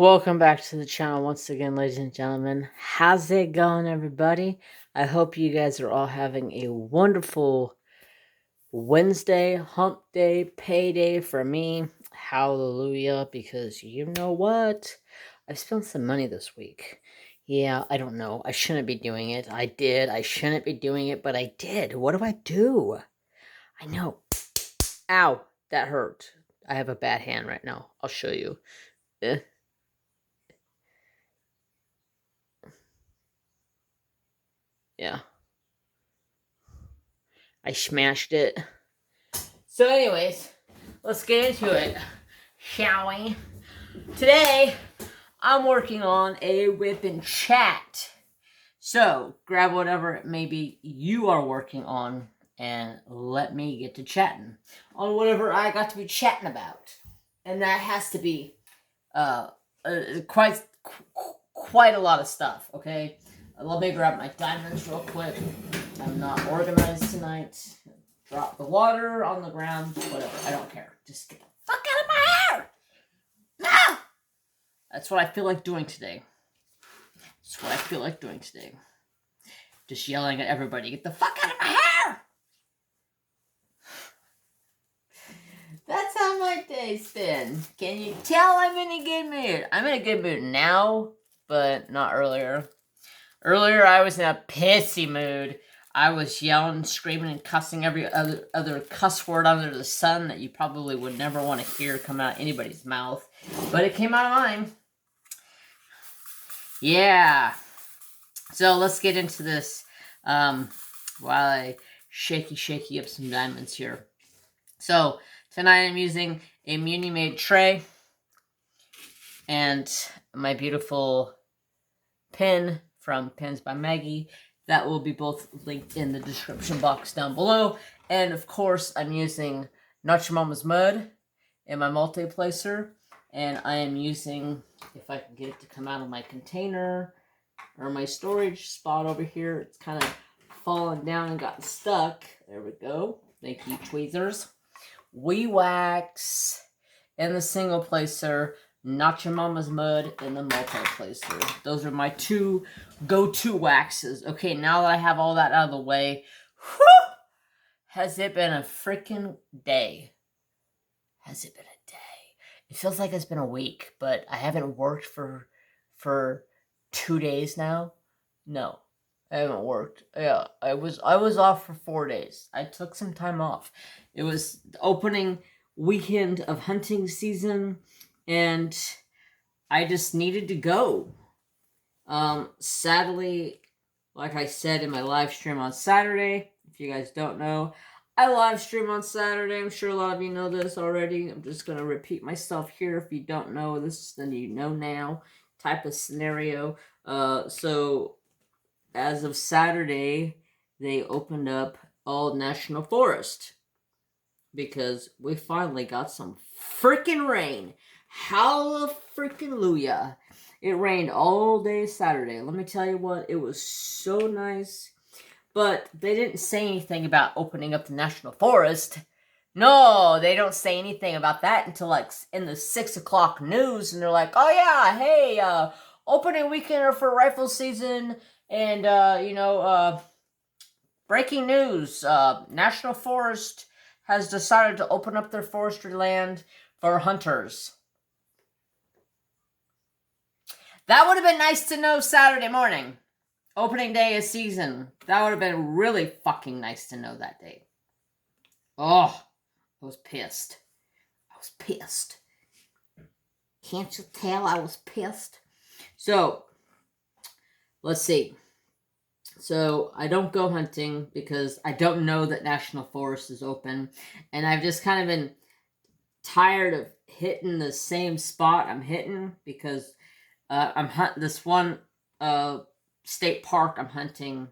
Welcome back to the channel once again, ladies and gentlemen. How's it going, everybody? I hope you guys are all having a wonderful Wednesday, hump day, payday for me. Hallelujah, because you know what? I've spent some money this week. Yeah, I don't know. I shouldn't be doing it. I did. I shouldn't be doing it, but I did. What do I do? I know. Ow, that hurt. I have a bad hand right now. I'll show you. Yeah. I smashed it. So anyways, let's get into it, shall we? Today, I'm working on a whip and chat. So, grab whatever maybe you are working on and let me get to chatting on whatever I got to be chatting about. And that has to be quite a lot of stuff, okay? Let me grab my diamonds real quick. I'm not organized tonight. Drop the water on the ground, whatever. I don't care. Just get the fuck out of my hair! No! That's what I feel like doing today. Just yelling at everybody, get the fuck out of my hair! That's how my day's been. Can you tell I'm in a good mood? I'm in a good mood now, but not earlier. Earlier, I was in a pissy mood. I was yelling, screaming, and cussing every other cuss word under the sun that you probably would never want to hear come out of anybody's mouth. But it came out of mine. Yeah. So let's get into this while I shaky up some diamonds here. So tonight I'm using a Muni-made tray and my beautiful pin from Pins by Maggie. That will be both linked in the description box down below. And of course, I'm using Notcha Momma's mud in my multi-placer. And I am using, if I can get it to come out of my container or my storage spot over here, it's kind of fallen down and gotten stuck. There we go. Thank you, tweezers. WeeWax in the single placer. Notcha Momma's mud and the multi-placer. Those are my two go-to waxes. Okay, now that I have all that out of the way, whew, has it been a freaking day? Has it been a day? It feels like it's been a week, but I haven't worked for 2 days now. No, I haven't worked. Yeah, I was off for 4 days. I took some time off. It was the opening weekend of hunting season, and I just needed to go. Sadly, like I said in my live stream on Saturday, if you guys don't know, I live stream on Saturday. I'm sure a lot of you know this already. I'm just going to repeat myself here. If you don't know this, then you know now type of scenario. So as of Saturday, they opened up all National Forest because we finally got some freaking rain. Hallelujah. It rained all day Saturday. Let me tell you what, it was so nice. But they didn't say anything about opening up the National Forest. No, they don't say anything about that until like in the 6 o'clock news. And they're like, oh yeah, hey, opening weekend for rifle season. And, breaking news. National Forest has decided to open up their forestry land for hunters. That would have been nice to know Saturday morning. Opening day of season. That would have been really fucking nice to know that day. Oh, I was pissed. Can't you tell I was pissed? So, let's see. So, I don't go hunting because I don't know that National Forest is open. And I've just kind of been tired of hitting the same spot I'm hitting because I'm hunting this one state park I'm hunting.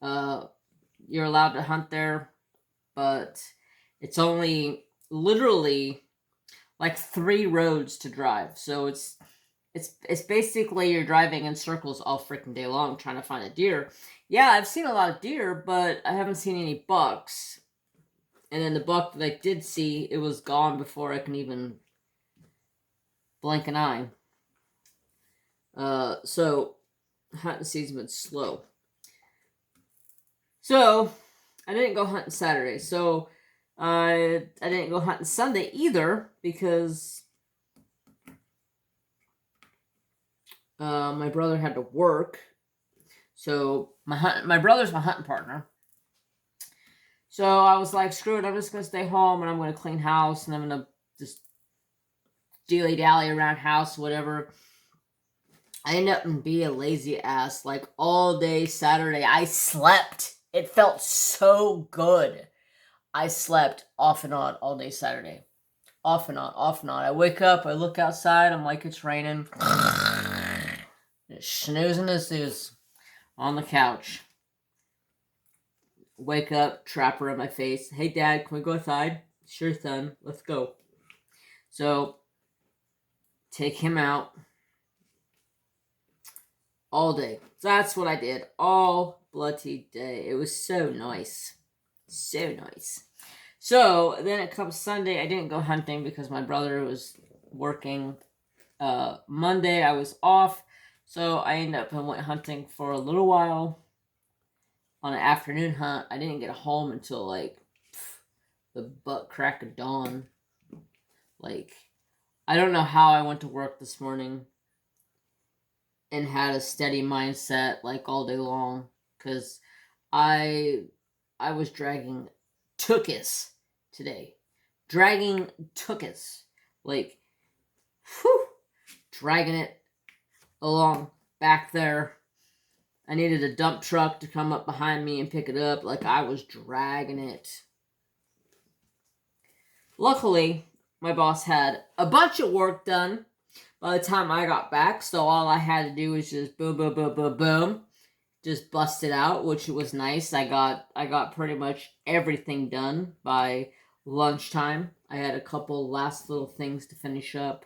You're allowed to hunt there, but it's only literally like 3 roads to drive. So it's basically you're driving in circles all freaking day long trying to find a deer. Yeah, I've seen a lot of deer, but I haven't seen any bucks. And then the buck that I did see, it was gone before I can even blink an eye. So hunting season's been slow. So I didn't go hunting Saturday. So I didn't go hunting Sunday either because my brother had to work. So my brother's my hunting partner. So I was like, screw it, I'm just gonna stay home and I'm gonna clean house and I'm gonna just dilly dally around house, whatever. I ended up and be a lazy ass like all day Saturday. I slept. It felt so good. I slept off and on all day Saturday. Off and on, off and on. I wake up, I look outside, I'm like, it's raining. Just snoozing a snooze on the couch. Wake up, trapper in my face. Hey, Dad, can we go outside? Sure, son. Let's go. So, take him out all day. So that's what I did all bloody day. It was so nice. So nice. So, then it comes Sunday. I didn't go hunting because my brother was working. Monday, I was off. So, I ended up and went hunting for a little while. On an afternoon hunt, I didn't get home until like the butt crack of dawn. Like, I don't know how I went to work this morning and had a steady mindset like all day long, because I was dragging tuchus today. Dragging tuchus. Like, whew, dragging it along back there. I needed a dump truck to come up behind me and pick it up. Like, I was dragging it. Luckily, my boss had a bunch of work done by the time I got back. So all I had to do was just boom, boom, boom, boom, boom. Just bust it out, which was nice. I got pretty much everything done by lunchtime. I had a couple last little things to finish up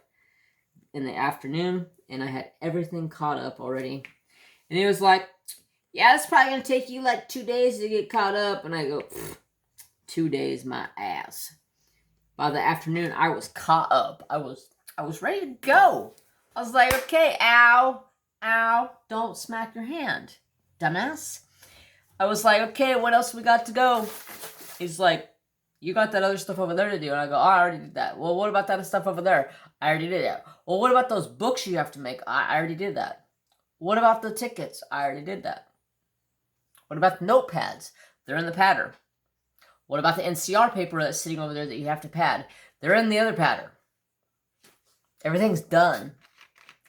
in the afternoon. And I had everything caught up already. And he was like, yeah, it's probably going to take you like 2 days to get caught up. And I go, 2 days, my ass. By the afternoon, I was caught up. I was ready to go. I was like, okay, ow, don't smack your hand, dumbass. I was like, okay, what else we got to go? He's like, you got that other stuff over there to do. And I go, oh, I already did that. Well, what about that stuff over there? I already did that. Well, what about those books you have to make? I already did that. What about the tickets? I already did that. What about the notepads? They're in the padder. What about the NCR paper that's sitting over there that you have to pad? They're in the other padder. Everything's done.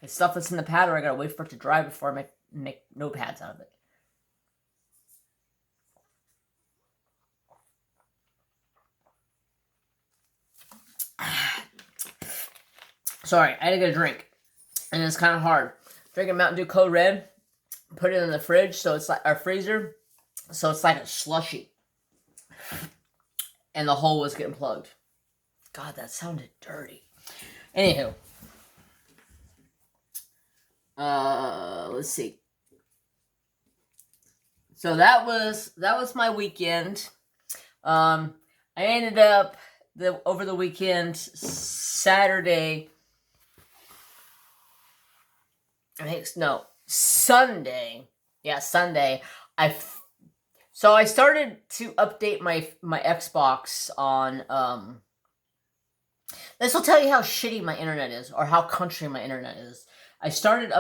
The stuff that's in the padder, I gotta wait for it to dry before I make notepads out of it. Sorry, I had to get a drink. And it's kind of hard. Drinking Mountain Dew Code Red, put it in the fridge, so it's like our freezer, so it's like a slushy. And the hole was getting plugged. God, that sounded dirty. Anywho. Let's see. So that was my weekend. I ended up over the weekend, Saturday. Sunday. Yeah, Sunday. So I started to update my Xbox on, this will tell you how shitty my internet is, or how country my internet is. I started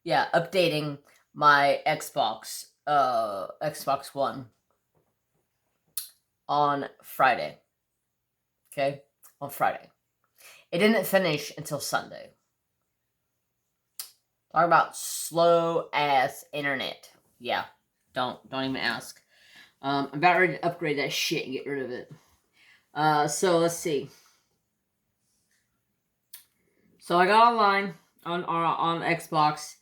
updating my Xbox One on Friday. Okay? On Friday. It didn't finish until Sunday. Talk about slow ass internet. Yeah. Don't even ask. I'm about ready to upgrade that shit and get rid of it. So let's see. So I got online on Xbox,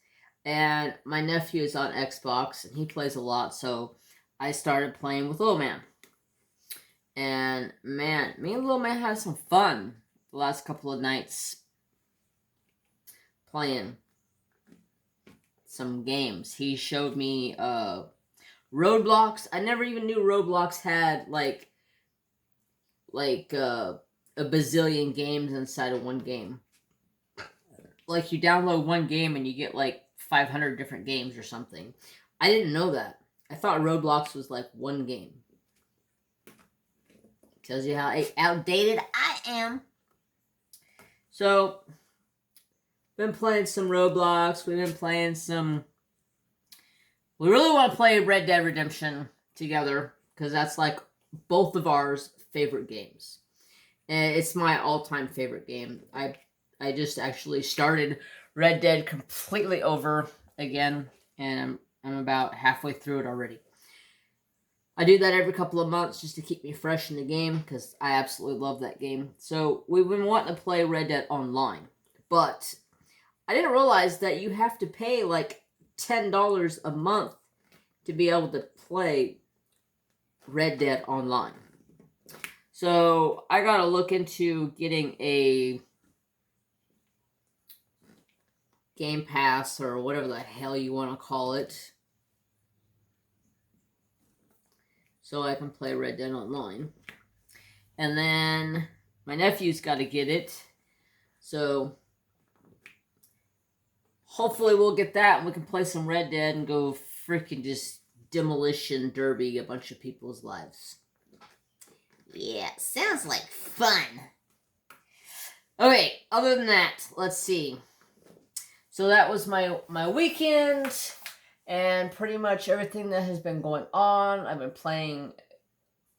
and my nephew is on Xbox, and he plays a lot, so I started playing with Little Man. And man, me and Little Man had some fun the last couple of nights playing some games. He showed me Roblox. I never even knew Roblox had like a bazillion games inside of one game. like you download one game and you get like 500 different games or something. I didn't know that. I thought Roblox was like one game. Tells you how outdated I am. So, been playing some Roblox. We've been playing some... We really want to play Red Dead Redemption together, because that's like both of ours favorite games. And it's my all-time favorite game. I just actually started Red Dead completely over again, and I'm about halfway through it already. I do that every couple of months just to keep me fresh in the game, because I absolutely love that game. So we've been wanting to play Red Dead Online, but I didn't realize that you have to pay like $10 a month to be able to play Red Dead Online. So I gotta look into getting a Game Pass or whatever the hell you want to call it, so I can play Red Dead Online. And then my nephew's got to get it, so hopefully we'll get that and we can play some Red Dead and go freaking just demolition derby a bunch of people's lives. Yeah, sounds like fun. Okay, other than that, let's see. So that was my weekend, and pretty much everything that has been going on. I've been playing,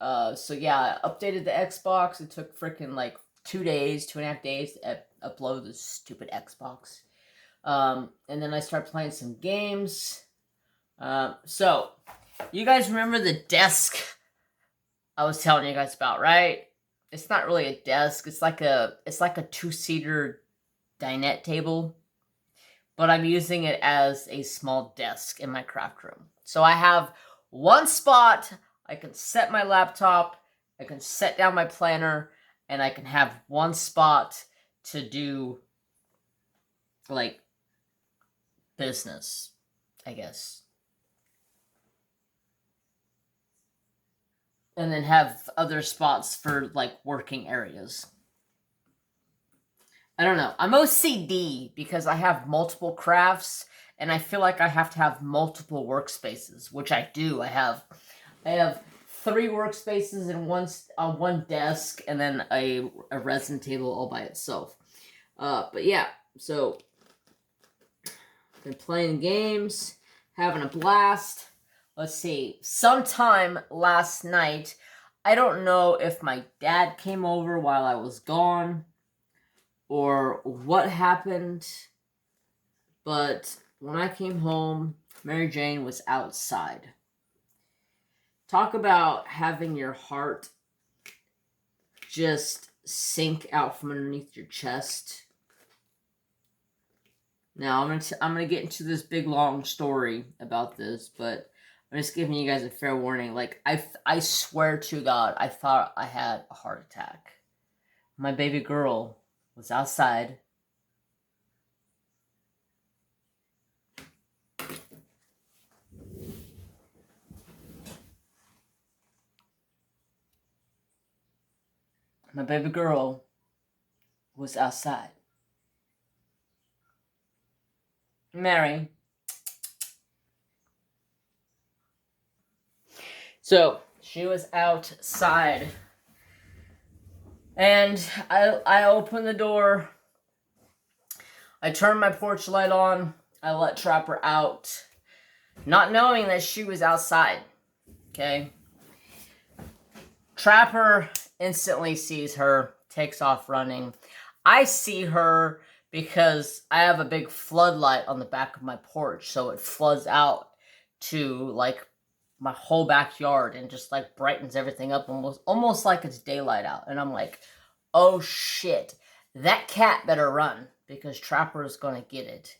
so yeah, I updated the Xbox. It took freaking like 2 days, 2.5 days to upload the stupid Xbox. And then I started playing some games. So, you guys remember the desk I was telling you guys about, right? It's not really a desk. It's like a 2-seater dinette table. But I'm using it as a small desk in my craft room. So I have one spot, I can set my laptop, I can set down my planner, and I can have one spot to do, like, business, I guess. And then have other spots for, like, working areas. I don't know. I'm OCD because I have multiple crafts, and I feel like I have to have multiple workspaces, which I do. I have 3 workspaces and one desk, and then a resin table all by itself. But yeah, so been playing games, having a blast. Let's see. Sometime last night, I don't know if my dad came over while I was gone, or what happened, but when I came home, Mary Jane was outside. Talk about having your heart just sink out from underneath your chest. Now, I'm gonna get into this big long story about this, but I'm just giving you guys a fair warning. Like, I swear to God, I thought I had a heart attack. My baby girl was outside. My baby girl was outside. Mary. So, she was outside. And I opened the door. I turned my porch light on. I let Trapper out, not knowing that she was outside. Okay? Trapper instantly sees her, takes off running. I see her because I have a big floodlight on the back of my porch, so it floods out to, like, my whole backyard and just, like, brightens everything up almost like it's daylight out. And I'm like, oh shit, that cat better run, because Trapper is gonna get it.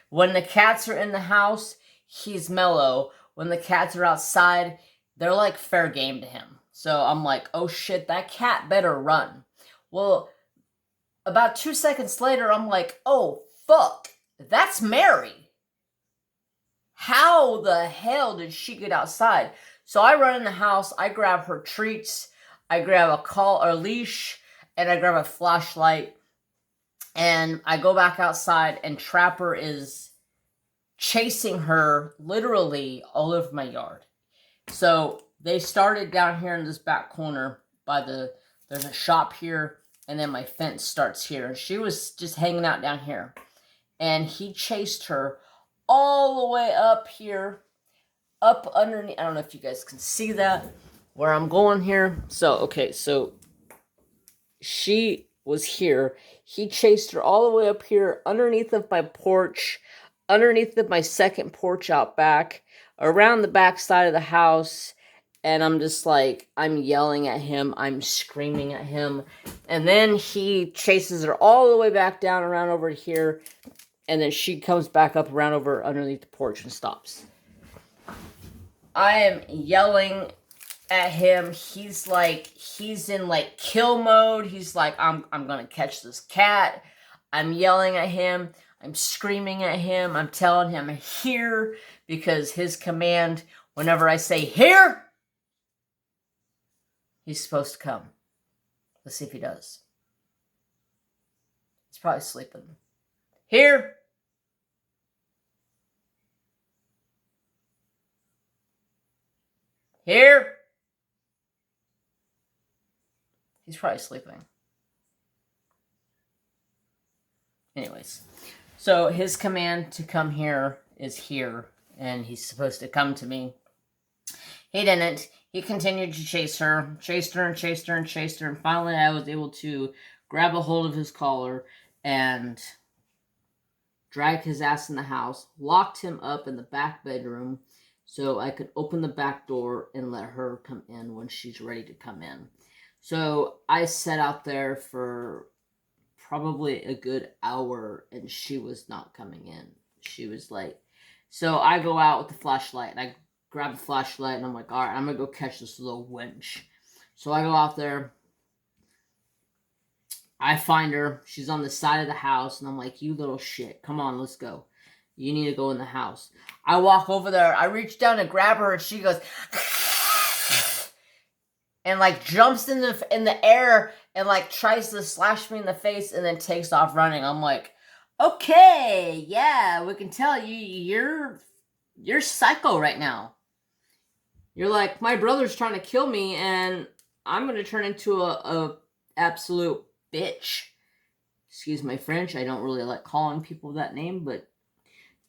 When the cats are in the house, he's mellow. When the cats are outside, they're like fair game to him. So I'm like, oh shit, that cat better run. Well, about 2 seconds later, I'm like, oh fuck, that's Mary. How the hell did she get outside? So I run in the house, I grab her treats, I grab a leash, and I grab a flashlight. And I go back outside, and Trapper is chasing her literally all over my yard. So they started down here in this back corner by there's a shop here, and then my fence starts here. And she was just hanging out down here. And he chased her all the way up here, up underneath. I don't know if you guys can see that, where I'm going here. So, okay, so she was here. He chased her all the way up here, underneath of my porch, underneath of my second porch out back, around the back side of the house. And I'm just like, I'm yelling at him. I'm screaming at him. And then he chases her all the way back down around over here. And then she comes back up around over underneath the porch and stops. I am yelling at him. He's in like kill mode. He's like, I'm gonna catch this cat. I'm yelling at him. I'm screaming at him. I'm telling him here, because his command, whenever I say here, he's supposed to come. Let's see if he does. He's probably sleeping. Here. Here. He's probably sleeping. Anyways, so his command to come here is here, and he's supposed to come to me. He didn't. He continued to chase her, chased her and chased her and chased her, and finally I was able to grab a hold of his collar and drag his ass in the house, locked him up in the back bedroom so I could open the back door and let her come in when she's ready to come in. So I sat out there for probably a good hour, and she was not coming in. She was like, so I go out with the flashlight, and I grab the flashlight, and I'm like, all right, I'm going to go catch this little wench. So I go out there. I find her. She's on the side of the house, and I'm like, you little shit. Come on, let's go. You need to go in the house. I walk over there. I reach down to grab her, and she goes, and like jumps in the air and like tries to slash me in the face and then takes off running. I'm like, okay, yeah, we can tell you're psycho right now. You're like, my brother's trying to kill me, and I'm gonna turn into a absolute bitch. Excuse my French. I don't really like calling people that name, but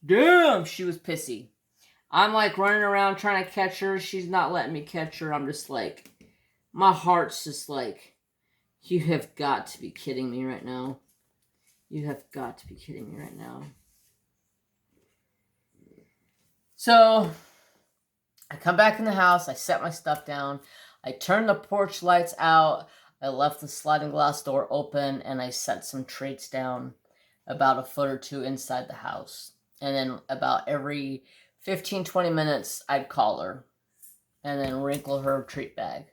damn, she was pissy. I'm like running around trying to catch her. She's not letting me catch her. I'm just like, my heart's just like, you have got to be kidding me right now. You have got to be kidding me right now. So I come back in the house. I set my stuff down. I turn the porch lights out. I left the sliding glass door open, and I set some treats down about a foot or two inside the house. And then about every 15-20 minutes, I'd call her and then wrinkle her treat bag.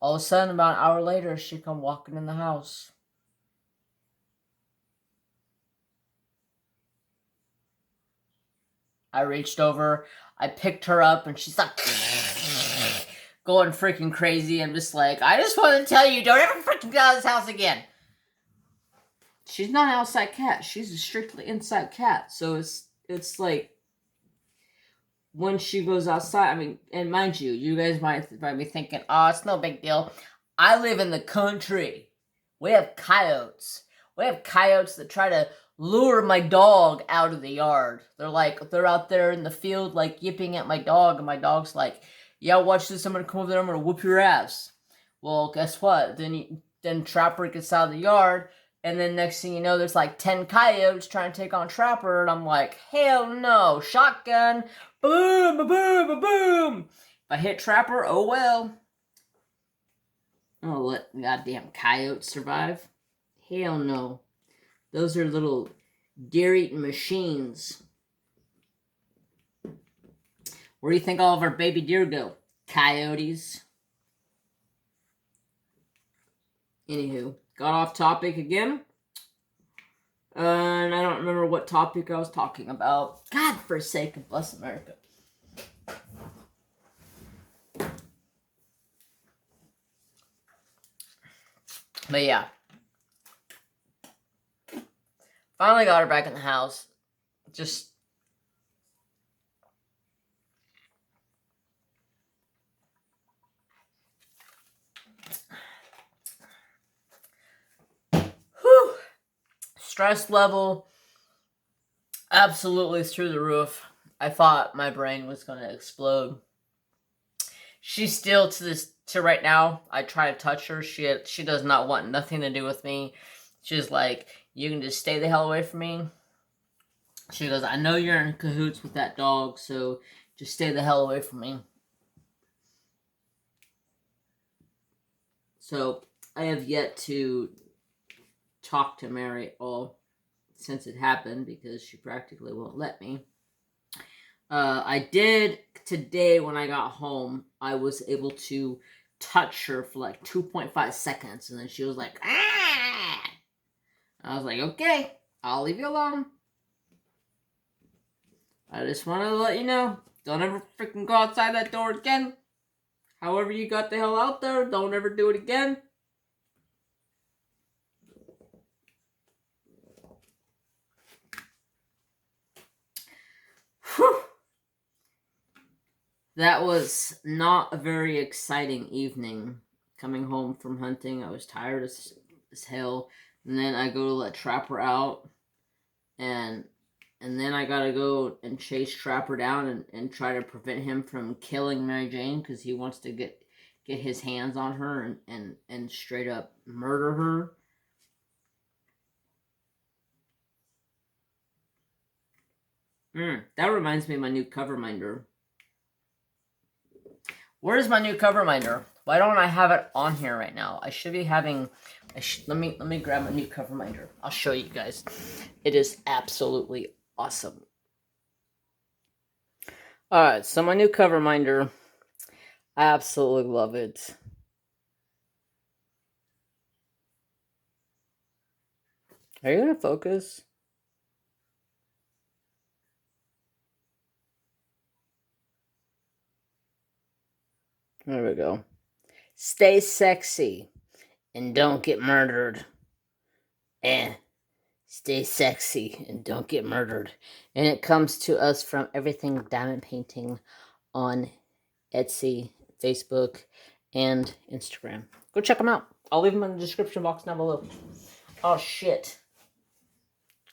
All of a sudden, about an hour later, she come walking in the house. I reached over, I picked her up, and she's like going freaking crazy. I'm just like, I just want to tell you, don't ever freaking get out of this house again. She's not an outside cat. She's a strictly inside cat. So it's like, when she goes outside, I mean, and mind you, you guys might be thinking, oh, it's no big deal. I live in the country. We have coyotes. We have coyotes that try to lure my dog out of the yard. They're out there in the field, like, yipping at my dog, and my dog's like, yeah, watch this, I'm gonna come over there, I'm gonna whoop your ass. Well, guess what? Then Trapper gets out of the yard, and then next thing you know, there's like 10 coyotes trying to take on Trapper, and I'm like, hell no, shotgun, boom, boom, boom. If I hit Trapper, oh well. I'll let goddamn coyotes survive. Hell no. Those are little deer-eating machines. Where do you think all of our baby deer go? Coyotes. Anywho, got off topic again. And I don't remember what topic I was talking about. God forsaken, bless America. But yeah. Finally got her back in the house. Just... whew. Stress level absolutely through the roof. I thought my brain was going to explode. She's still to right now. I try to touch her. She does not want nothing to do with me. She's like, you can just stay the hell away from me. She goes, I know you're in cahoots with that dog, so just stay the hell away from me. So I have yet to talk to Mary all since it happened because she practically won't let me. I did today when I got home. I was able to touch her for like 2.5 seconds, and then she was like, ah! I was like, okay, I'll leave you alone. I just wanted to let you know, don't ever freaking go outside that door again. However you got the hell out there, don't ever do it again. Whew. That was not a very exciting evening. Coming home from hunting, I was tired as hell. And then I go to let Trapper out. And then I gotta go and chase Trapper down and try to prevent him from killing Maryjane because he wants to get his hands on her and straight up murder her. That reminds me of my new cover minder. Where's my new cover minder? Why don't I have it on here right now? I should be having... let me grab my new cover minder. I'll show you guys. It is absolutely awesome. Alright, so my new cover minder. I absolutely love it. Are you going to focus? There we go. Stay sexy and don't get murdered. Stay sexy and don't get murdered. And it comes to us from Everything Diamond Painting on Etsy, Facebook, and Instagram. Go check them out. I'll leave them in the description box down below. Oh, shit.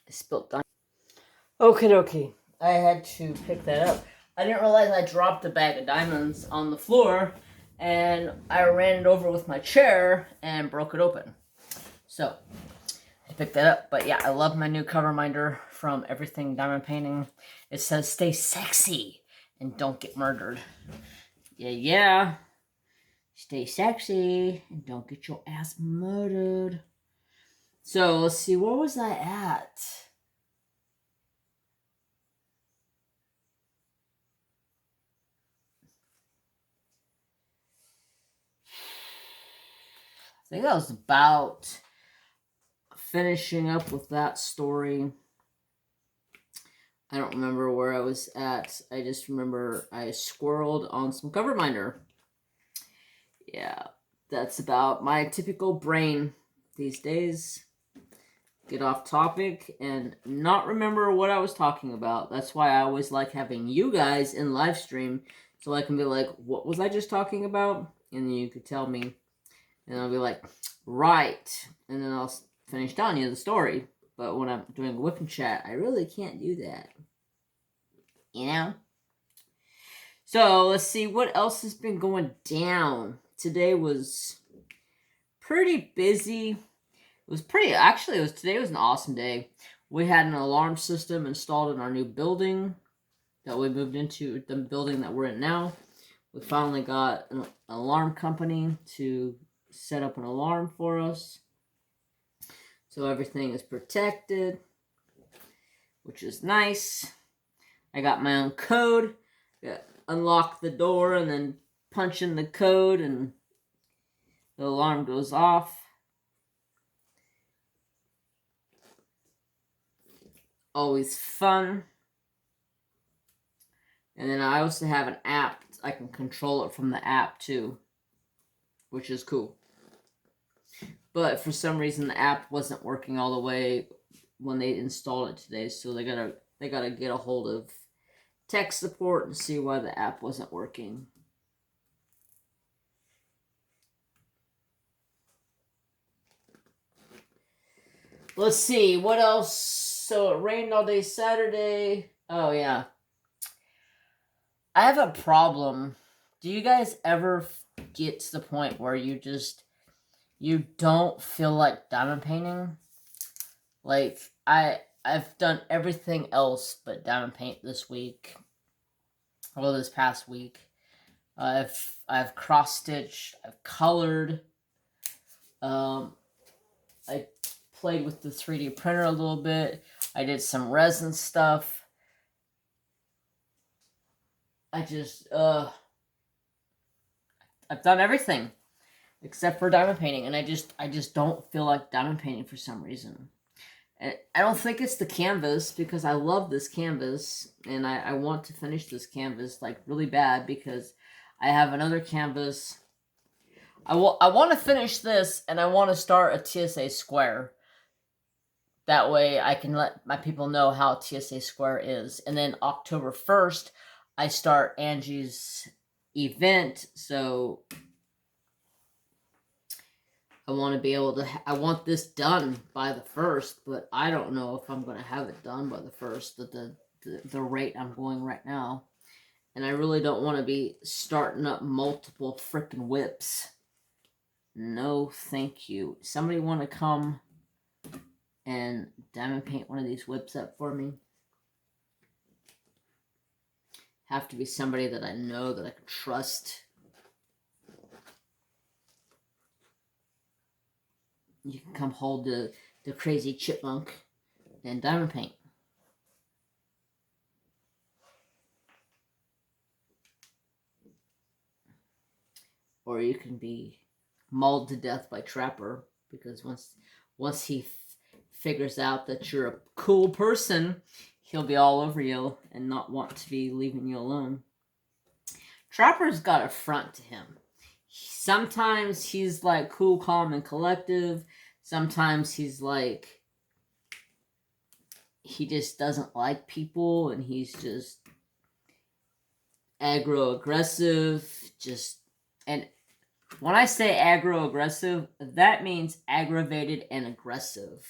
I spilled diamond. Okie dokie. I had to pick that up. I didn't realize I dropped a bag of diamonds on the floor, and I ran it over with my chair and broke it open. So, I picked that up. But yeah, I love my new cover minder from Everything Diamond Painting. It says, stay sexy and don't get murdered. Yeah. Stay sexy and don't get your ass murdered. So, let's see. Where was I at? I think that was about finishing up with that story. I don't remember where I was at. I just remember I squirreled on some cover minder. Yeah, that's about my typical brain these days. Get off topic and not remember what I was talking about. That's why I always like having you guys in live stream so I can be like, what was I just talking about? And then you could tell me. And I'll be like, right. And then I'll finish telling you the story. But when I'm doing whip and chat, I really can't do that. You know? So, let's see what else has been going down. Today was pretty busy. Today was an awesome day. We had an alarm system installed in our new building that we moved into, the building that we're in now. We finally got an alarm company to set up an alarm for us. So everything is protected, which is nice. I got my own code. Unlock the door and then punch in the code and the alarm goes off. Always fun. And then I also have an app. I can control it from the app too, which is cool. But for some reason, the app wasn't working all the way when they installed it today, so they gotta get a hold of tech support and see why the app wasn't working. Let's see, what else? So it rained all day Saturday. Oh, yeah. I have a problem. Do you guys ever get to the point where you don't feel like diamond painting? Like, I've done everything else but diamond paint this week. Well, this past week. I've cross-stitched, I've colored. I played with the 3D printer a little bit. I did some resin stuff. I've done everything except for diamond painting, and I just don't feel like diamond painting for some reason. And I don't think it's the canvas, because I love this canvas, and I want to finish this canvas like really bad, because I have another canvas. I want to finish this, and I want to start a TSA square. That way I can let my people know how TSA square is. And then October 1st, I start Angie's event, so I want to be able to, I want this done by the 1st, but I don't know if I'm going to have it done by the 1st at the rate I'm going right now. And I really don't want to be starting up multiple freaking whips. No, thank you. Somebody want to come and diamond paint one of these whips up for me? Have to be somebody that I know, that I can trust. You can come hold the crazy chipmunk and diamond paint. Or you can be mauled to death by Trapper, because once he figures out that you're a cool person, he'll be all over you and not want to be leaving you alone. Trapper's got a front to him. Sometimes he's like cool, calm, and collective. Sometimes he's like, he just doesn't like people, and he's just aggro-aggressive. And when I say aggro-aggressive, that means aggravated and aggressive.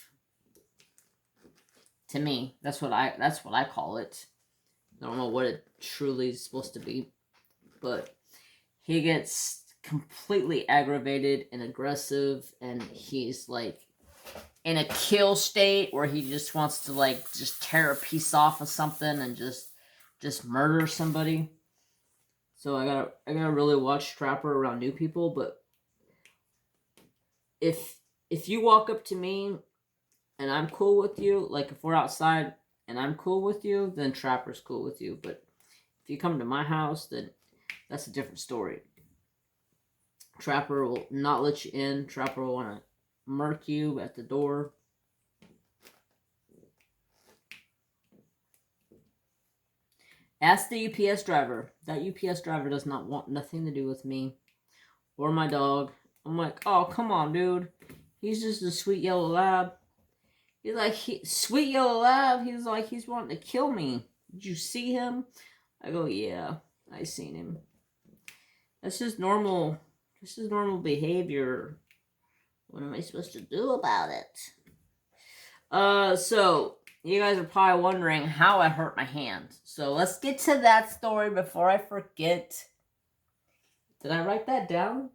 To me, that's what I call it. I don't know what it truly is supposed to be, but he gets completely aggravated and aggressive, and he's like in a kill state where he just wants to like just tear a piece off of something and just murder somebody. So I gotta really watch Trapper around new people. But if you walk up to me and I'm cool with you, like if we're outside and I'm cool with you, then Trapper's cool with you. But if you come to my house, then that's a different story. Trapper will not let you in. Trapper will want to murk you at the door. Ask the UPS driver. That UPS driver does not want nothing to do with me or my dog. I'm like, oh, come on, dude. He's just a sweet yellow lab. He's like, sweet yellow lab? He's like, he's wanting to kill me. Did you see him? I go, yeah, I seen him. That's just normal. This is normal behavior. What am I supposed to do about it? So you guys are probably wondering how I hurt my hand. So let's get to that story before I forget. Did I write that down?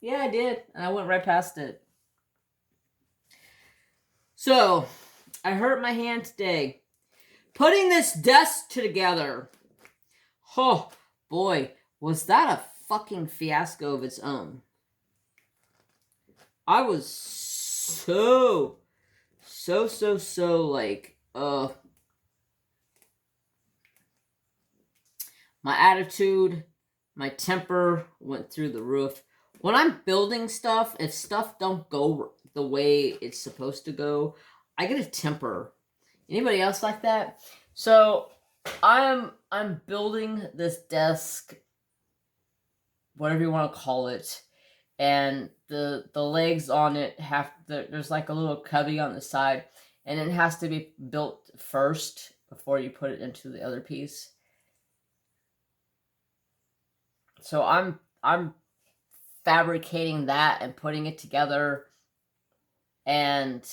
Yeah, I did. And I went right past it. So, I hurt my hand today putting this desk together. Oh, boy. Was that a fucking fiasco of its own. I was so like, my attitude, my temper went through the roof. When I'm building stuff, if stuff don't go the way it's supposed to go, I get a temper. Anybody else like that? So I'm building this desk, whatever you want to call it, and the legs on it there's like a little cubby on the side, and it has to be built first before you put it into the other piece. So I'm fabricating that and putting it together, and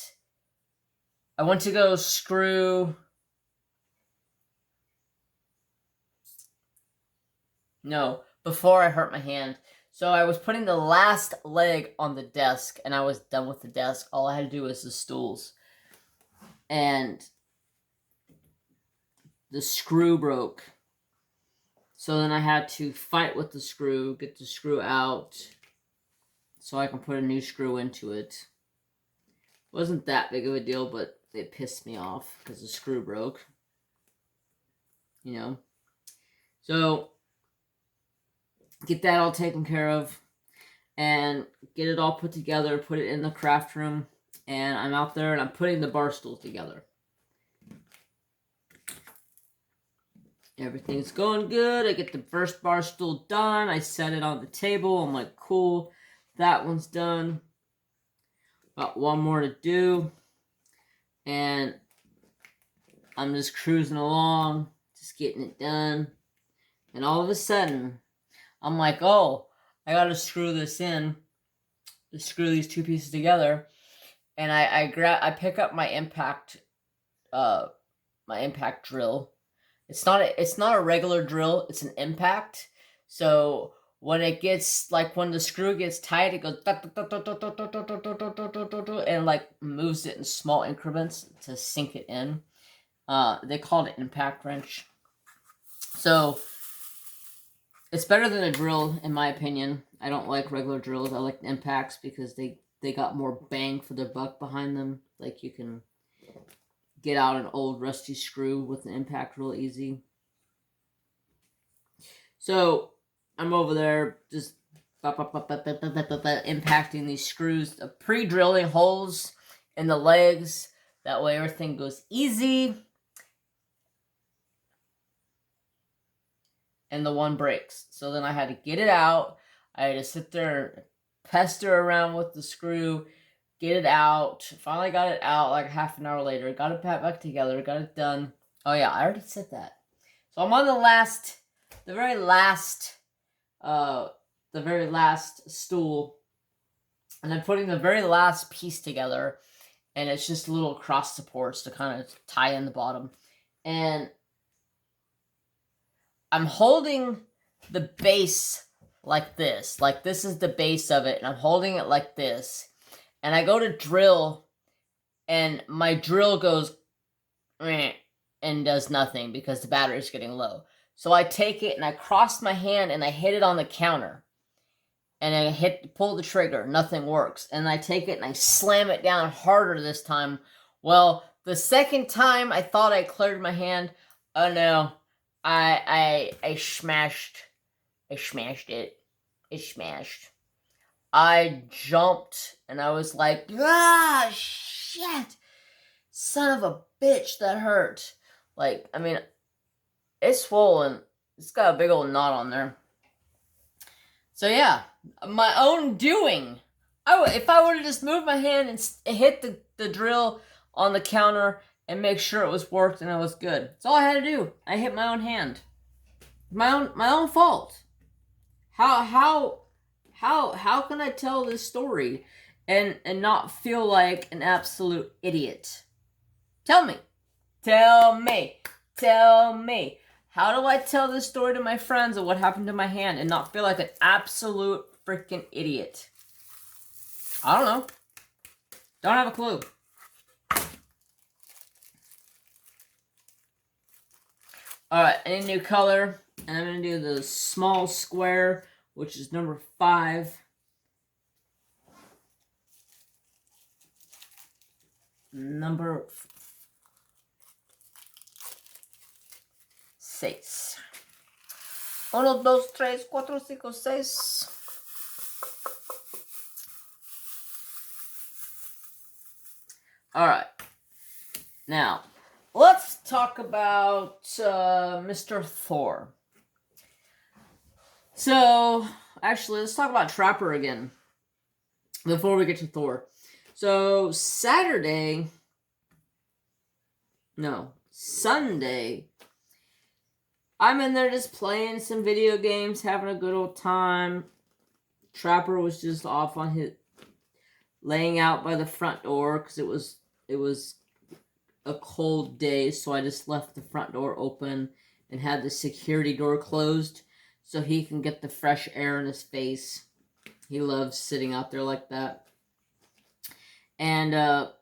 I went to go screw. No, before I hurt my hand. So I was putting the last leg on the desk, and I was done with the desk. All I had to do was the stools. And the screw broke. So then I had to fight with the screw, get the screw out, so I can put a new screw into it. It wasn't that big of a deal, but it pissed me off because the screw broke. You know? So get that all taken care of and get it all put together, put it in the craft room, and I'm out there and I'm putting the bar stools together. Everything's going good. I get the first bar stool done. I set it on the table. I'm like, cool, that one's done. Got one more to do, and I'm just cruising along, just getting it done. And all of a sudden, I'm like, oh, I gotta screw this in, to screw these two pieces together. And I pick up my impact drill. It's not a regular drill, it's an impact. So when it gets, like, when the screw gets tight, it goes and like moves it in small increments to sink it in. They call it an impact wrench. So it's better than a drill, in my opinion. I don't like regular drills. I like the impacts because they got more bang for their buck behind them. Like, you can get out an old rusty screw with an impact real easy. So I'm over there just impacting these screws, pre-drilling holes in the legs. That way everything goes easy. And the one breaks. So then I had to get it out. I had to sit there, pester around with the screw, get it out. Finally got it out like half an hour later. Got it back together, got it done. Oh yeah, I already said that. So I'm on the very last stool. And I'm putting the very last piece together. And it's just little cross supports to kind of tie in the bottom. And I'm holding the base like this. Like, this is the base of it, and I'm holding it like this. And I go to drill, and my drill goes and does nothing because the battery's getting low. So I take it, and I cross my hand, and I hit it on the counter. And I pull the trigger. Nothing works. And I take it, and I slam it down harder this time. Well, the second time I thought I cleared my hand, oh no. I smashed it. It smashed. I jumped and I was like, ah, shit. Son of a bitch, that hurt. Like, I mean, it's swollen. It's got a big old knot on there. So yeah, my own doing. If I would have just moved my hand and hit the drill on the counter and make sure it was worked and it was good. That's all I had to do. I hit my own hand. My own fault. How can I tell this story and not feel like an absolute idiot? Tell me. Tell me. Tell me. How do I tell this story to my friends of what happened to my hand and not feel like an absolute freaking idiot? I don't know. Don't have a clue. Alright, I need a new color. And I'm going to do the small square, which is number 5. Number 6. 1, 2, 3, 4, 5, 6. Alright. Now, let's talk about Mr. Thor. So, actually, let's talk about Trapper again before we get to Thor. So, Saturday, No, Sunday. I'm in there just playing some video games, having a good old time. Trapper was just off on his, laying out by the front door because it was a cold day, so I just left the front door open and had the security door closed so he can get the fresh air in his face. He loves sitting out there like that. And I'm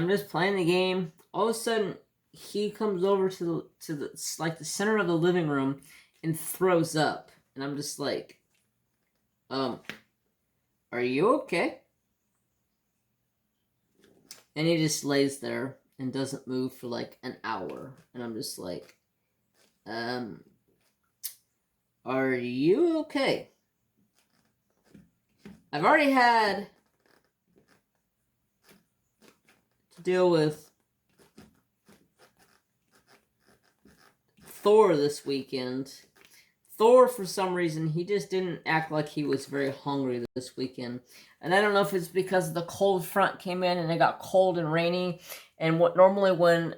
just playing the game. All of a sudden, he comes over to the like the center of the living room and throws up, and I'm just like, are you okay? And he just lays there and doesn't move for like an hour, and I'm just like, are you okay? I've already had to deal with Thor this weekend. Thor, for some reason, he just didn't act like he was very hungry this weekend. And I don't know if it's because the cold front came in and it got cold and rainy. And what normally when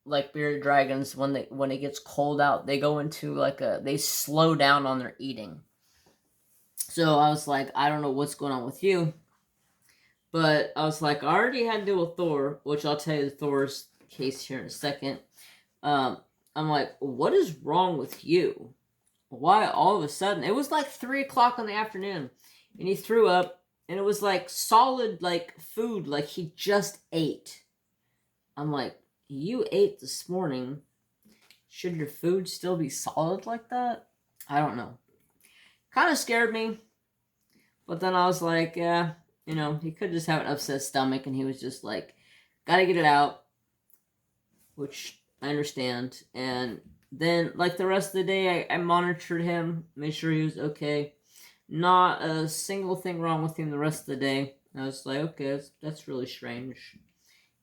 like bearded dragons, when it gets cold out, they go into like they slow down on their eating. So I was like, I don't know what's going on with you. But I was like, I already had to deal with Thor, which I'll tell you Thor's case here in a second. I'm like, what is wrong with you? Why all of a sudden? It was like 3 o'clock in the afternoon, and he threw up, and it was like solid, like food, like he just ate. I'm like, you ate this morning. Should your food still be solid like that? I don't know. Kind of scared me, but then I was like, yeah, you know, he could just have an upset stomach, and he was just like, gotta get it out, which I understand. And then, like the rest of the day, I monitored him, made sure he was okay. Not a single thing wrong with him the rest of the day. I was like, okay, that's really strange.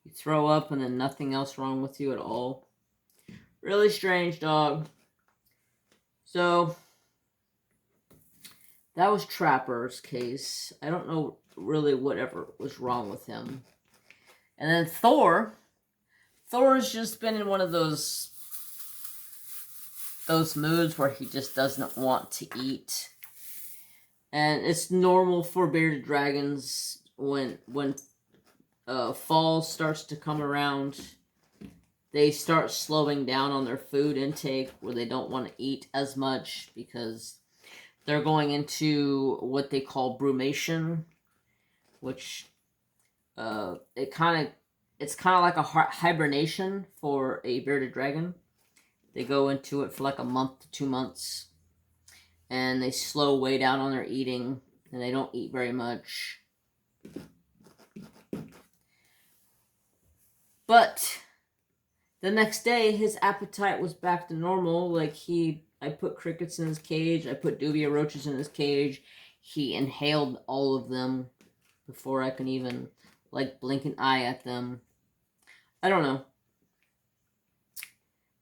You throw up and then nothing else wrong with you at all. Really strange, dog. So, that was Trapper's case. I don't know really whatever was wrong with him. And then Thor's just been in one of those moods where he just doesn't want to eat. And it's normal for bearded dragons when fall starts to come around, they start slowing down on their food intake where they don't want to eat as much because they're going into what they call brumation, which it's kind of like a hibernation for a bearded dragon. They go into it for like a month to 2 months, and they slow way down on their eating, and they don't eat very much. But the next day, his appetite was back to normal. Like I put crickets in his cage, I put dubia roaches in his cage. He inhaled all of them before I can even like blink an eye at them. I don't know.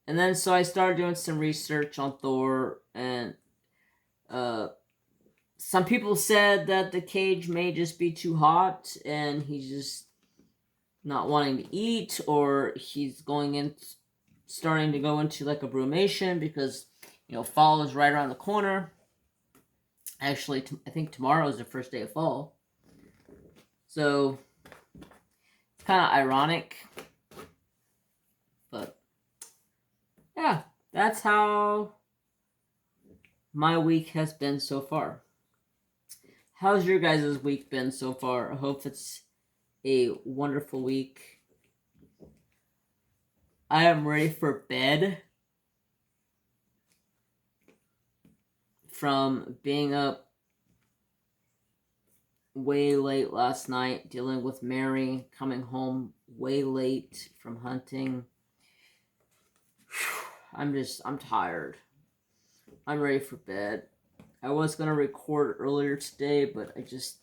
And then so I started doing some research on Thor, and some people said that the cage may just be too hot and he's just not wanting to eat, or he's starting to go into like a brumation because, you know, fall is right around the corner. Actually, I think tomorrow is the first day of fall. So it's kind of ironic. But yeah, that's how my week has been so far. How's your guys' week been so far? I hope it's a wonderful week. I am ready for bed from being up way late last night, dealing with Mary, coming home way late from hunting. I'm tired. I'm ready for bed. I was going to record earlier today, but I just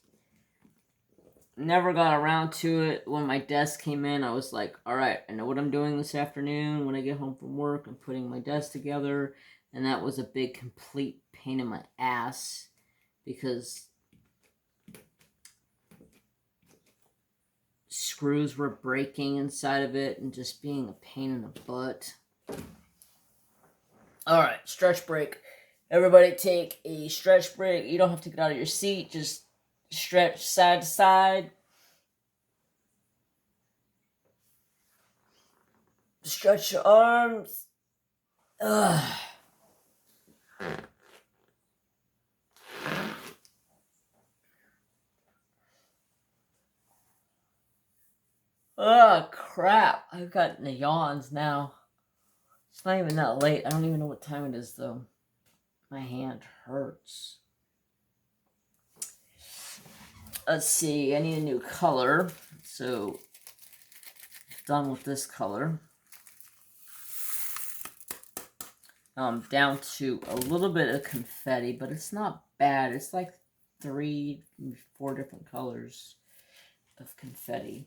never got around to it. When my desk came in, I was like, alright, I know what I'm doing this afternoon. When I get home from work, I'm putting my desk together. And that was a big, complete pain in my ass. Because screws were breaking inside of it and just being a pain in the butt. Alright, stretch break. Everybody take a stretch break. You don't have to get out of your seat. Just stretch side to side. Stretch your arms. Ugh. Oh, crap. I've gotten the yawns now. It's not even that late. I don't even know what time it is, though. My hand hurts. Let's see. I need a new color. So, done with this color. Down to a little bit of confetti, but it's not bad. It's like 3, 4 different colors of confetti.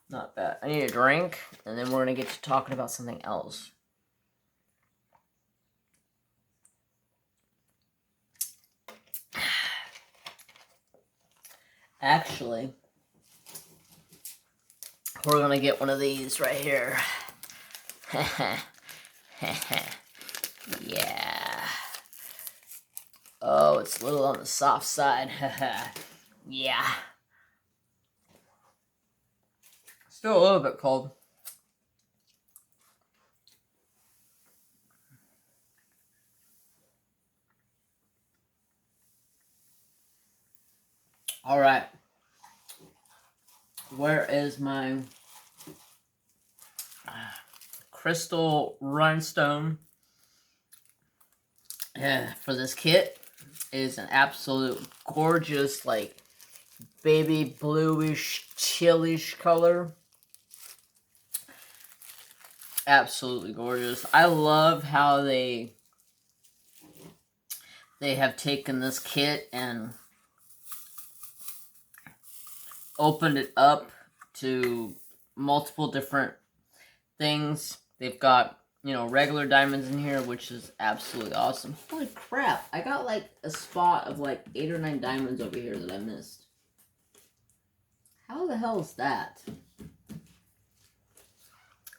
Not bad. I need a drink, and then we're going to get to talking about something else. Actually, we're going to get one of these right here. Yeah. Oh, it's a little on the soft side. Yeah. Still a little bit cold. All right. Where is my crystal rhinestone? Yeah, for this kit is an absolute gorgeous, like, baby bluish, chillish color. Absolutely gorgeous. I love how they have taken this kit and opened it up to multiple different things. They've got, you know, regular diamonds in here, which is absolutely awesome. Holy crap. I got like a spot of like 8 or 9 diamonds over here that I missed. How the hell is that?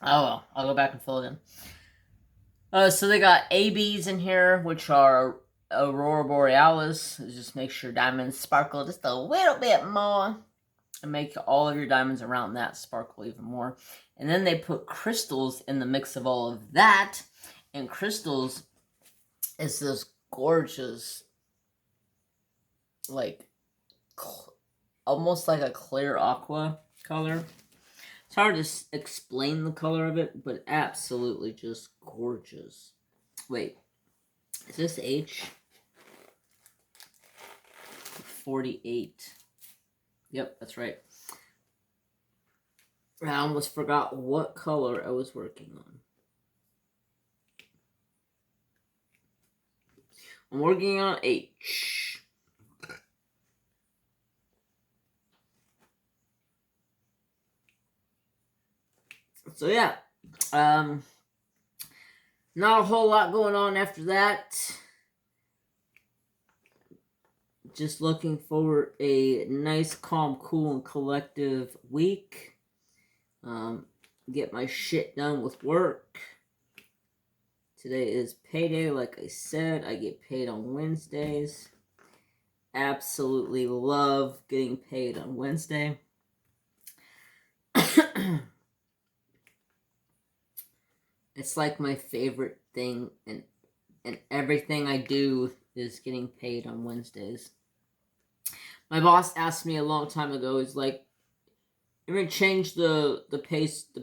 Oh well, I'll go back and fill it in. So they got ABs in here, which are Aurora Borealis. Just make sure diamonds sparkle just a little bit more. And make all of your diamonds around that sparkle even more. And then they put crystals in the mix of all of that. And crystals is this gorgeous, like, almost like a clear aqua color. It's hard to explain the color of it, but absolutely just gorgeous. Wait, is this H? 48. Yep, that's right. I almost forgot what color I was working on. I'm working on H. So yeah, not a whole lot going on after that. Just looking for a nice, calm, cool, and collective week. Get my shit done with work. Today is payday, like I said. I get paid on Wednesdays. Absolutely love getting paid on Wednesday. It's like my favorite thing, and everything I do is getting paid on Wednesdays. My boss asked me a long time ago, he's like, you're going to change the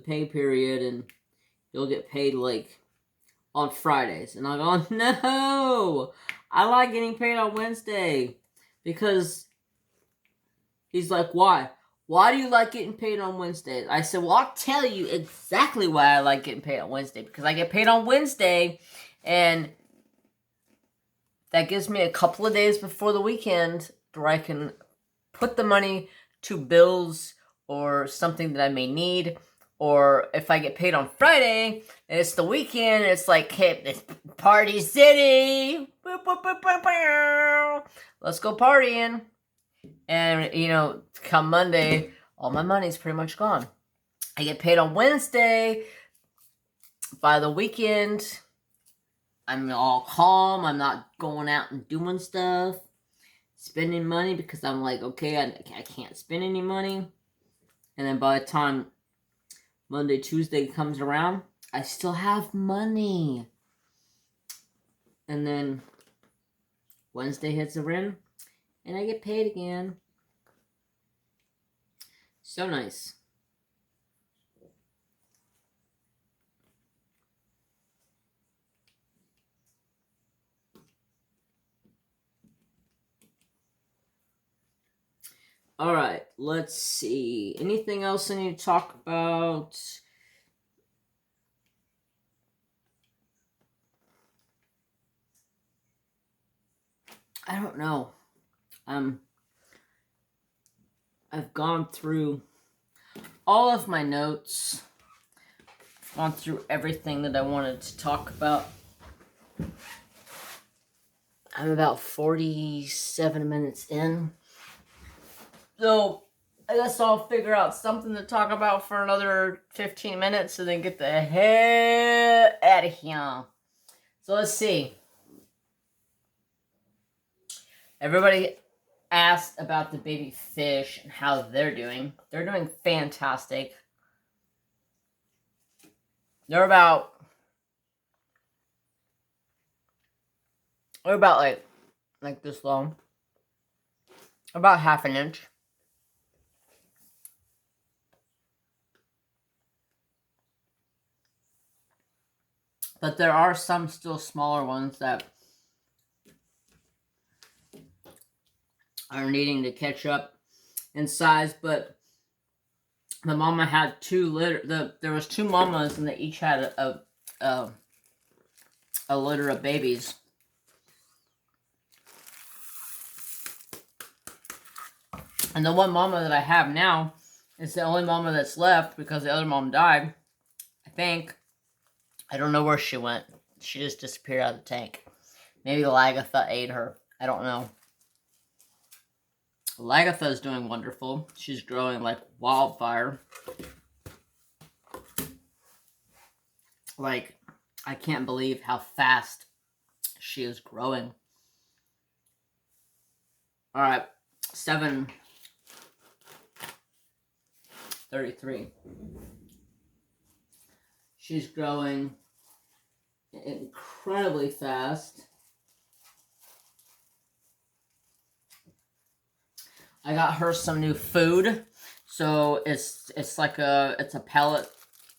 pay period and you'll get paid like on Fridays. And I go, no, I like getting paid on Wednesday. Because he's like, why? Why do you like getting paid on Wednesdays? I said, well, I'll tell you exactly why I like getting paid on Wednesday. Because I get paid on Wednesday, and that gives me a couple of days before the weekend where I can put the money to bills or something that I may need. Or if I get paid on Friday, and it's the weekend, it's like, hey, it's Party City. Boop, boop, boop, boop, boop. Let's go partying. And, you know, come Monday, all my money's pretty much gone. I get paid on Wednesday. By the weekend, I'm all calm. I'm not going out and doing stuff, spending money, because I'm like, okay, I can't spend any money. And then by the time Monday, Tuesday comes around, I still have money. And then Wednesday hits around, and I get paid again. So nice. All right, let's see. Anything else I need to talk about? I don't know. I've gone through all of my notes, gone through everything that I wanted to talk about. I'm about 47 minutes in. So I guess I'll figure out something to talk about for another 15 minutes and then get the hell out of here. So let's see. Everybody asked about the baby fish and how they're doing. They're doing fantastic. They're about like this long. About half an inch. But there are some still smaller ones that are needing to catch up in size. But the mama had there was 2 mamas, and they each had a litter of babies. And the one mama that I have now is the only mama that's left because the other mom died, I think. I don't know where she went. She just disappeared out of the tank. Maybe Lagatha ate her. I don't know. Lagatha is doing wonderful. She's growing like wildfire. Like, I can't believe how fast she is growing. Alright, 7:33. She's growing incredibly fast. I got her some new food. So it's like it's a pellet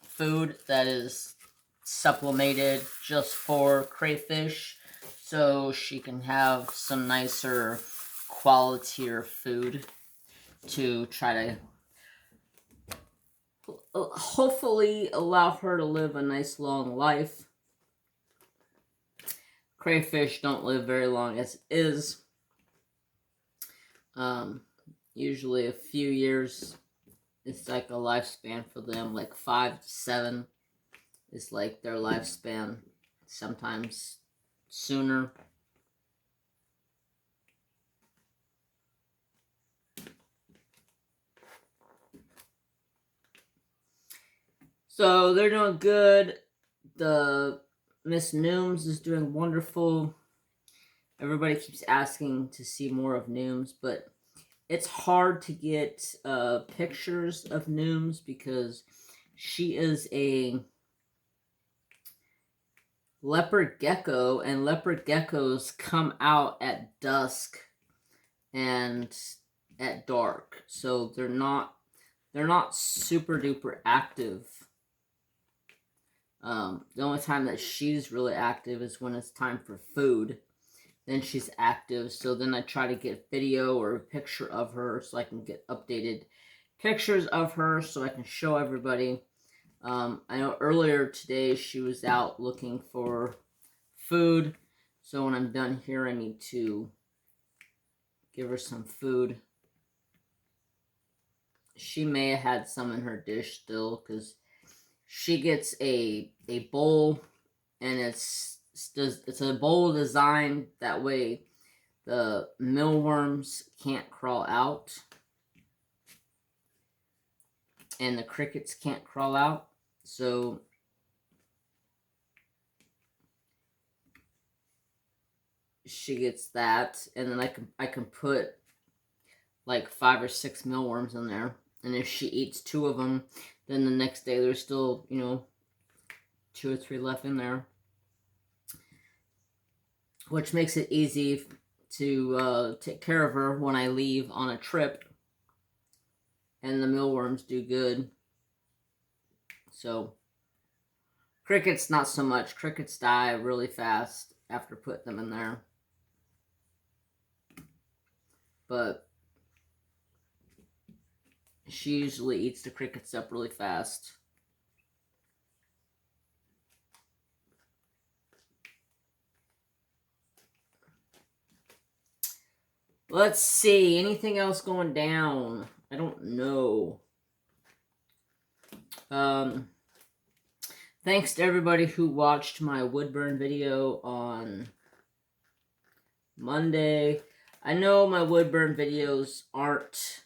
food that is supplemented just for crayfish, so she can have some nicer, qualitier food to try to hopefully allow her to live a nice long life. Crayfish don't live very long as is. Usually a few years. It's like a lifespan for them, like 5 to 7 is like their lifespan. Sometimes sooner. So they're doing good. The Miss Nooms is doing wonderful. Everybody keeps asking to see more of Nooms, but it's hard to get pictures of Nooms because she is a leopard gecko, and leopard geckos come out at dusk and at dark, so they're not super duper active. The only time that she's really active is when it's time for food. Then she's active, so then I try to get video or a picture of her so I can get updated pictures of her so I can show everybody. I know earlier today she was out looking for food, so when I'm done here I need to give her some food. She may have had some in her dish still, because she gets a bowl, and it's a bowl design that way the mealworms can't crawl out. And the crickets can't crawl out. So she gets that. And then I can put like 5 or 6 mealworms in there. And if she eats 2 of them, then the next day there's still, you know, 2 or 3 left in there. Which makes it easy to take care of her when I leave on a trip. And the mealworms do good. So, crickets, not so much. Crickets die really fast after putting them in there. But she usually eats the crickets up really fast. Let's see. Anything else going down? I don't know. Thanks to everybody who watched my woodburn video on Monday. I know my woodburn videos aren't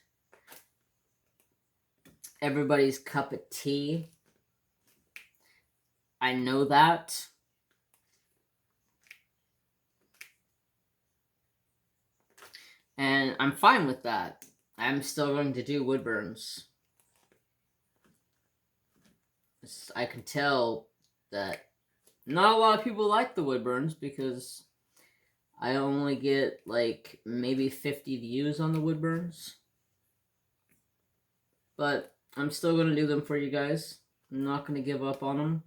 everybody's cup of tea. I know that. And I'm fine with that. I'm still going to do woodburns. I can tell that not a lot of people like the woodburns because I only get like maybe 50 views on the woodburns. But I'm still going to do them for you guys. I'm not going to give up on them.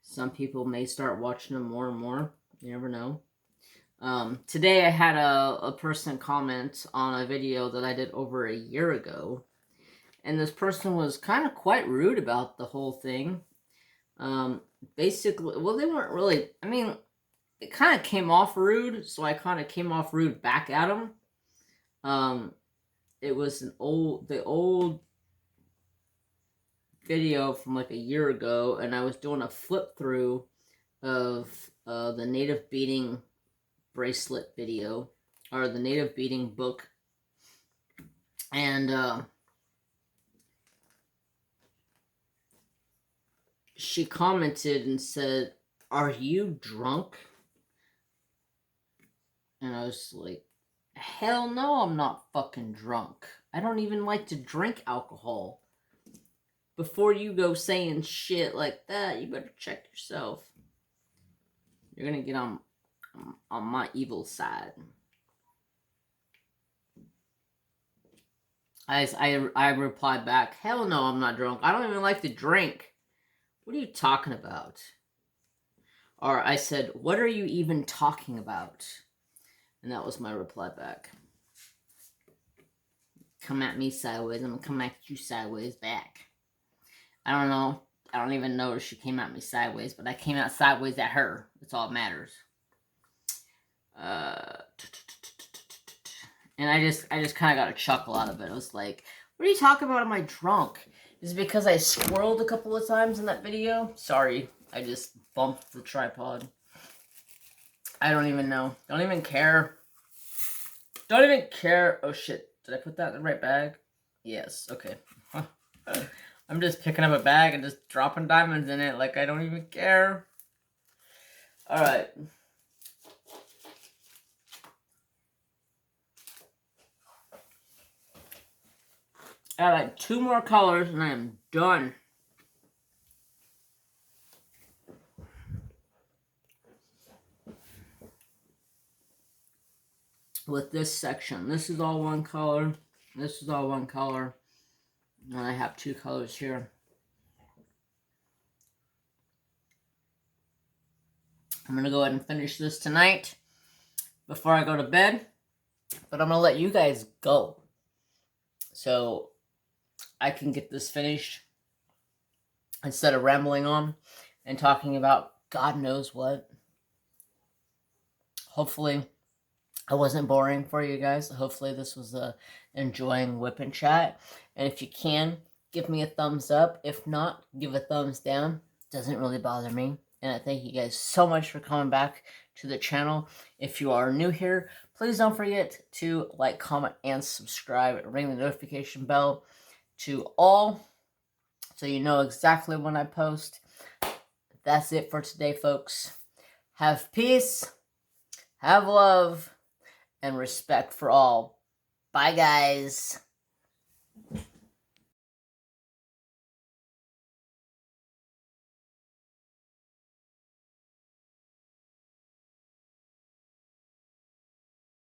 Some people may start watching them more and more. You never know. Today I had a person comment on a video that I did over a year ago. And this person was kind of quite rude about the whole thing. Basically, well, they weren't really, I mean, it kind of came off rude, so I kind of came off rude back at them. It was the old video from like a year ago, and I was doing a flip through of the native beading bracelet video, or the native beading book, and she commented and said, "Are you drunk?" And I was like, hell no, I'm not fucking drunk. I don't even like to drink alcohol. Before you go saying shit like that, you better check yourself. You're gonna get on my evil side. I replied back, hell no, I'm not drunk. I don't even like to drink. What are you talking about? Or I said, what are you even talking about? And that was my reply back. Come at me sideways, I'm gonna come at you sideways back. I don't know. I don't even know if she came at me sideways, but I came out sideways at her. That's all that matters. And I just kind of got a chuckle out of it. It was like, what are you talking about? Am I drunk? Is it because I squirreled a couple of times in that video? Sorry, I just bumped the tripod. I don't even know. Don't even care. Don't even care. Oh shit, did I put that in the right bag? Yes, okay. I'm just picking up a bag and just dropping diamonds in it like I don't even care. Alright. I have like 2 more colors and I am done. With this section. This is all one color. This is all one color. And I have 2 colors here. I'm going to go ahead and finish this tonight before I go to bed. But I'm going to let you guys go, so I can get this finished instead of rambling on and talking about God knows what. Hopefully I wasn't boring for you guys. Hopefully this was enjoying Whip and Chat. And if you can, give me a thumbs up. If not, give a thumbs down. Doesn't really bother me. And I thank you guys so much for coming back to the channel. If you are new here, Please don't forget to like, comment, and subscribe. Ring the notification bell to all so you know exactly when I post. That's it for today, folks. Have peace, have love, and respect for all. Bye, guys.